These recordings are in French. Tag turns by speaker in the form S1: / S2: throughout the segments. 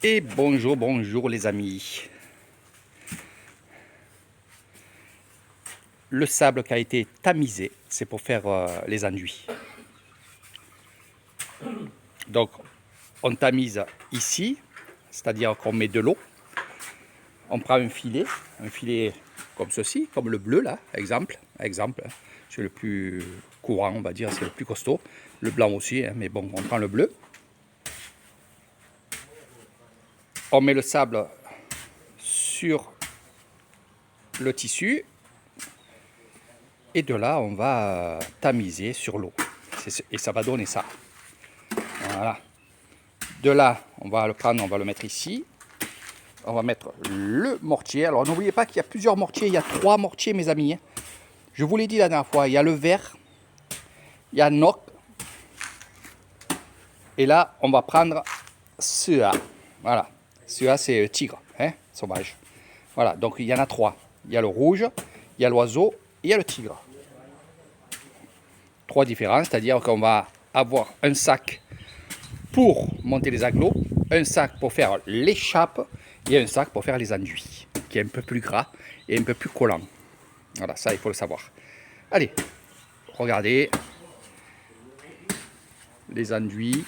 S1: Et bonjour, bonjour les amis. Le sable qui a été tamisé, c'est pour faire les enduits. Donc on tamise ici, c'est-à-dire qu'on met de l'eau. On prend un filet comme ceci, comme le bleu là, exemple, c'est le plus courant, on va dire, c'est le plus costaud. Le blanc aussi, hein, mais bon, on prend le bleu. On met le sable sur le tissu et de là on va tamiser sur l'eau et ça va donner ça. Voilà. De là on va le prendre, on va le mettre ici. On va mettre le mortier. Alors n'oubliez pas qu'il y a plusieurs mortiers, il y a 3 mortiers mes amis. Je vous l'ai dit la dernière fois, il y a le vert, il y a Noc, et là on va prendre CA. Voilà, CA c'est tigre, hein, sauvage. Voilà, donc il y en a 3. Il y a le rouge, il y a l'oiseau, il y a le tigre. 3 différents, c'est-à-dire qu'on va avoir un sac pour monter les agglos, un sac pour faire l'échappe et un sac pour faire les enduits, qui est un peu plus gras et un peu plus collant. Voilà, ça il faut le savoir. Allez, regardez les enduits.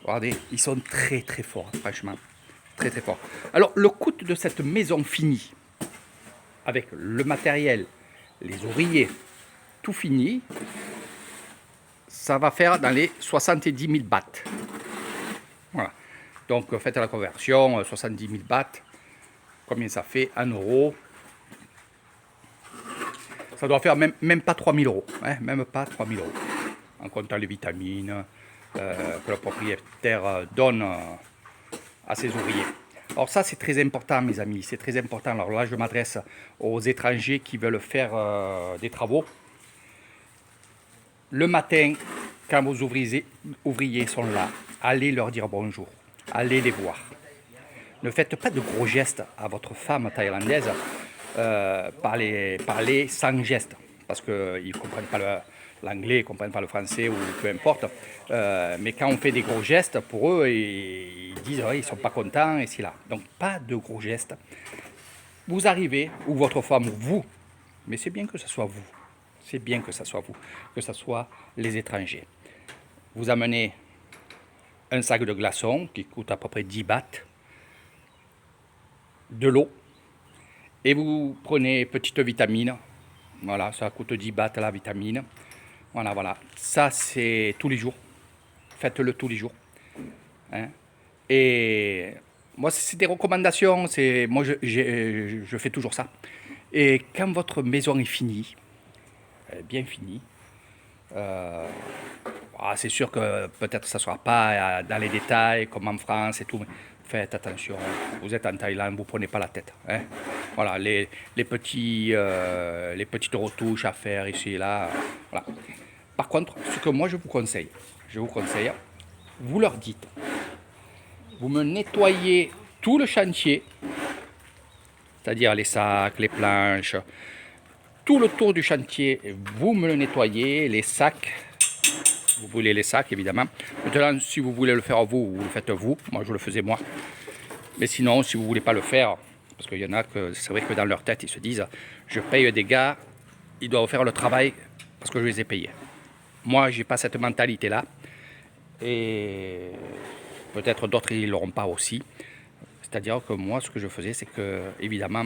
S1: Regardez, ils sont très très forts, franchement, très très forts. Alors le coût de cette maison finie, avec le matériel, les ouvriers, tout fini, ça va faire dans les 70 000 bahts. Voilà. Donc faites la conversion, 70 000 bahts, combien ça fait en euros? Ça doit faire même pas 3 000 euros, hein, même pas 3 000 euros, en comptant les vitamines que le propriétaire donne à ses ouvriers. Alors ça c'est très important mes amis, c'est très important. Alors là je m'adresse aux étrangers qui veulent faire des travaux. Le matin, quand vos ouvriers sont là, allez leur dire bonjour, allez les voir. Ne faites pas de gros gestes à votre femme thaïlandaise, parlez sans geste, parce qu'ils ne comprennent pas l'anglais, ils ne comprennent pas le français ou peu importe. Mais quand on fait des gros gestes, pour eux, ils disent qu'ils ne sont pas contents et c'est là. Donc pas de gros gestes. Vous arrivez, ou votre femme, ou vous, mais c'est bien que ce soit vous. C'est bien que ce soit vous, que ce soit les étrangers. Vous amenez un sac de glaçons qui coûte à peu près 10 bahts, de l'eau, et vous prenez petite vitamine. Voilà, ça coûte 10 bahts la vitamine. Voilà, voilà. Ça, c'est tous les jours. Faites-le tous les jours. Hein. Et moi, c'est des recommandations. Moi, je fais toujours ça. Et quand votre maison est finie, bien finie, c'est sûr que peut-être ça ne sera pas dans les détails comme en France et tout, mais faites attention, vous êtes en Thaïlande, vous ne prenez pas la tête. Hein. Voilà, les petites retouches à faire ici et là. Voilà. Par contre, ce que moi je vous conseille, vous leur dites, vous me nettoyez tout le chantier, c'est-à-dire les sacs, les planches, tout le tour du chantier, vous me le nettoyez, les sacs. Vous voulez les sacs évidemment. Maintenant, si vous voulez le faire vous, vous le faites vous. Moi, je le faisais moi. Mais sinon, si vous voulez pas le faire, parce qu'il y en a que c'est vrai que dans leur tête, ils se disent, je paye des gars, ils doivent faire le travail parce que je les ai payés. Moi, j'ai pas cette mentalité-là. Et peut-être d'autres, ils l'auront pas aussi. C'est-à-dire que moi, ce que je faisais, c'est que, évidemment,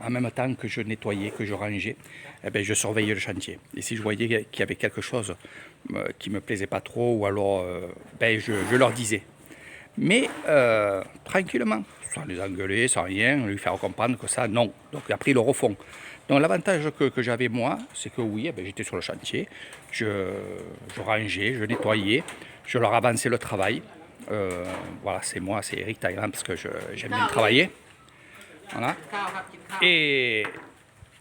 S1: en même temps que je nettoyais, que je rangeais, eh bien, je surveillais le chantier. Et si je voyais qu'il y avait quelque chose qui ne me plaisait pas trop, ou alors je leur disais. Mais tranquillement, sans les engueuler, sans rien, lui faire comprendre que ça, non. Donc après, ils le refont. Donc l'avantage que j'avais moi, c'est que oui, eh bien, j'étais sur le chantier, je rangeais, je nettoyais, je leur avançais le travail. Voilà, c'est moi, c'est Eric Thaïlande, parce que j'aime bien travailler. Voilà. Et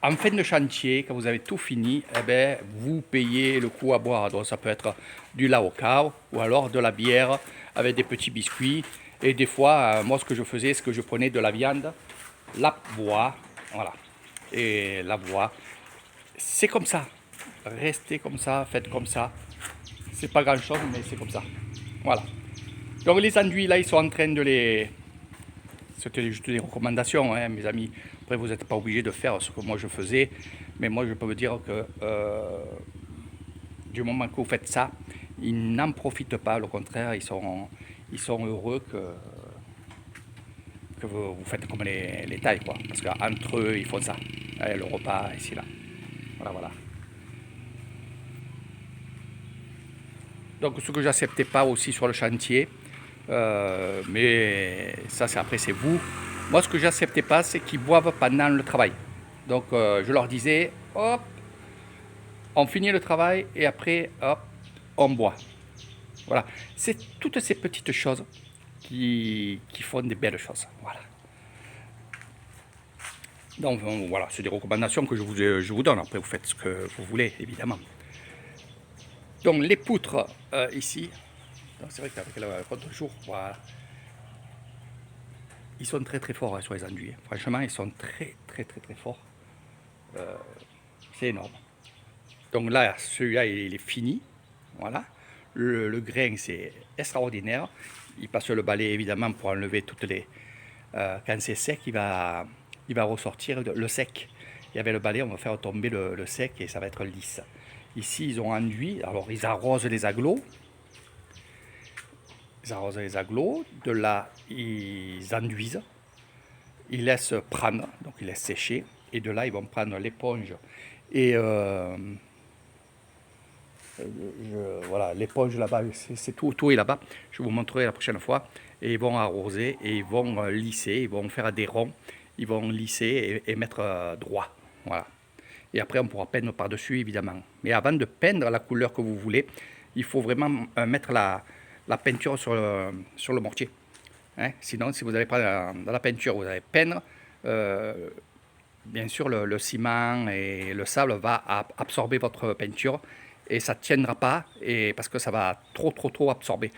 S1: en fin de chantier, quand vous avez tout fini, eh ben, vous payez le coup à boire. Donc ça peut être du laokao ou alors de la bière avec des petits biscuits. Et des fois, moi ce que je faisais, c'est que je prenais de la viande, la bois, voilà. Et la bois, c'est comme ça. Restez comme ça, faites comme ça. C'est pas grand chose, mais c'est comme ça. Voilà. Donc les enduits, là, ils sont en train de les... C'était juste des recommandations, hein, mes amis. Après, vous n'êtes pas obligé de faire ce que moi je faisais. Mais moi, je peux vous dire que du moment que vous faites ça, ils n'en profitent pas. Au contraire, ils sont heureux que vous faites comme les tailles, quoi. Parce qu'entre eux, ils font ça. Le repas, ici, là. Voilà, voilà. Donc, ce que j'acceptais pas aussi sur le chantier, mais ça, c'est après, c'est vous. Moi, ce que j'acceptais pas, c'est qu'ils boivent pendant le travail. Donc, je leur disais, hop, on finit le travail et après, hop, on boit. Voilà. C'est toutes ces petites choses qui font des belles choses. Voilà. Donc, voilà, c'est des recommandations que je vous donne. Après, vous faites ce que vous voulez, évidemment. Donc, les poutres, ici, c'est vrai qu'avec le contre-jour, voilà, ils sont très très forts, hein, sur les enduits. Franchement, ils sont très très très très forts. C'est énorme. Donc là, celui-là, il est fini. Voilà. Le grain, c'est extraordinaire. Il passe le balai, évidemment, pour enlever toutes les... quand c'est sec, il va ressortir le sec. Et avec le balai, on va faire tomber le sec et ça va être lisse. Ici, ils ont enduit. Alors, ils arrosent les agglos. Ils arrosent les agglos. De là, ils enduisent. Ils laissent prendre, donc ils laissent sécher. Et de là, ils vont prendre l'éponge. Et voilà, l'éponge là-bas, c'est tout est là-bas. Je vous montrerai la prochaine fois. Et ils vont arroser et ils vont lisser, ils vont faire des ronds, ils vont lisser et mettre droit. Voilà. Et après, on pourra peindre par-dessus, évidemment. Mais avant de peindre la couleur que vous voulez, il faut vraiment mettre la peinture sur le mortier. Hein? Sinon, si vous allez prendre dans la peinture, vous allez peindre, bien sûr, le ciment et le sable va absorber votre peinture et ça ne tiendra pas et parce que ça va trop absorber.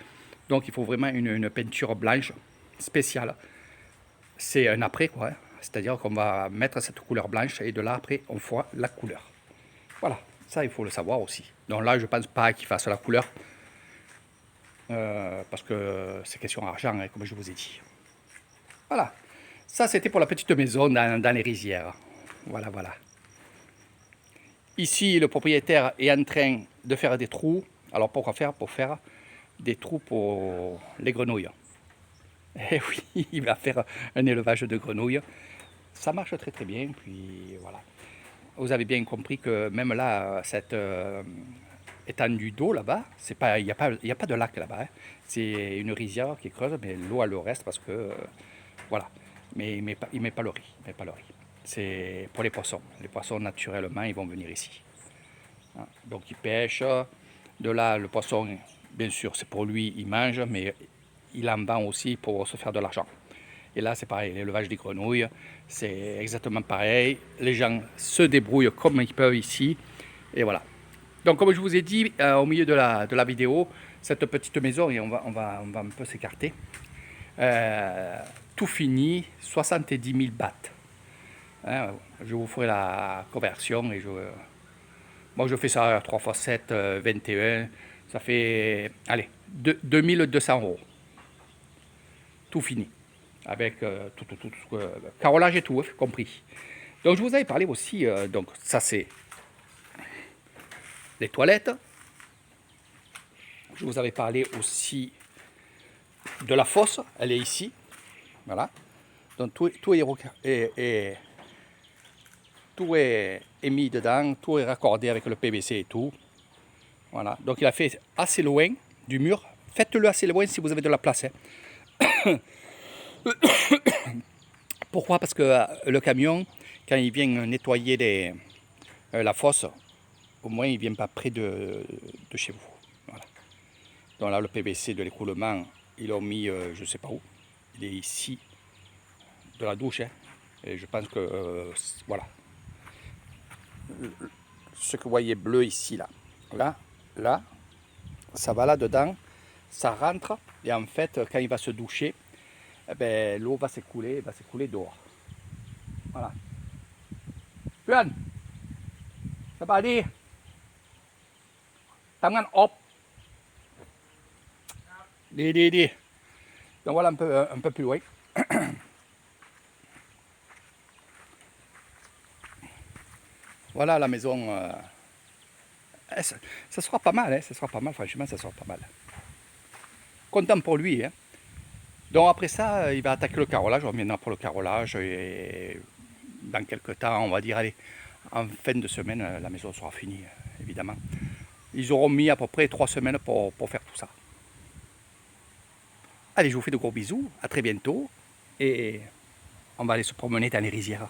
S1: Donc, il faut vraiment une peinture blanche spéciale. C'est un après, quoi. Hein. C'est-à-dire qu'on va mettre cette couleur blanche et de là, après, on fera la couleur. Voilà, ça, il faut le savoir aussi. Donc là, je ne pense pas qu'il fasse la couleur parce que c'est question d'argent, hein, comme je vous ai dit. Voilà. Ça, c'était pour la petite maison dans les rizières. Voilà, voilà. Ici, le propriétaire est en train de faire des trous. Alors, pourquoi faire? Pour faire des trous pour les grenouilles. Et oui, il va faire un élevage de grenouilles. Ça marche très très bien. Puis voilà. Vous avez bien compris que même là, cette étendue d'eau là-bas, il n'y a pas de lac là-bas. Hein. C'est une rizière qui creuse, mais l'eau elle le reste parce que voilà. Mais il met pas le riz. Il met pas le riz. C'est pour les poissons. Les poissons naturellement, ils vont venir ici. Hein. Donc ils pêchent. De là, le poisson, bien sûr, c'est pour lui, il mange, mais il en vend aussi pour se faire de l'argent. Et là, c'est pareil, l'élevage des grenouilles, c'est exactement pareil. Les gens se débrouillent comme ils peuvent ici. Et voilà. Donc, comme je vous ai dit au milieu de la vidéo, cette petite maison, et on va un peu s'écarter, tout fini, 70 000 bahts. Hein, je vous ferai la conversion. Et moi, je fais ça 3 x 7, 21. Ça fait, allez, 2200 €. Tout fini. Avec tout, carrelage et tout, hein, compris. Donc je vous avais parlé aussi, donc ça c'est les toilettes. Je vous avais parlé aussi de la fosse, elle est ici. Voilà. Donc tout est mis dedans, tout est raccordé avec le PVC et tout. Voilà. Donc il a fait assez loin du mur. Faites-le assez loin si vous avez de la place. Hein. Pourquoi? Parce que le camion, quand il vient nettoyer la fosse, au moins il ne vient pas près de chez vous. Voilà. Donc là, le PVC de l'écoulement, ils l'ont mis, je ne sais pas où. Il est ici, de la douche. Hein. Et je pense que, voilà. Ce que vous voyez bleu ici, là, ça va là-dedans, ça rentre. Et en fait, quand il va se doucher, eh ben, l'eau va s'écouler dehors. Voilà. พื่อนสบายดีทำงานอบดี Donc voilà un peu plus loin. Voilà la maison. Ça sera pas mal, hein, ça sera pas mal, franchement, ça sera pas mal. Content pour lui. Hein. Donc après ça, il va attaquer le carrelage, on reviendra pour le carrelage et dans quelques temps, on va dire, allez, en fin de semaine, la maison sera finie, évidemment. Ils auront mis à peu près 3 semaines pour faire tout ça. Allez, je vous fais de gros bisous, à très bientôt et on va aller se promener dans les rizières.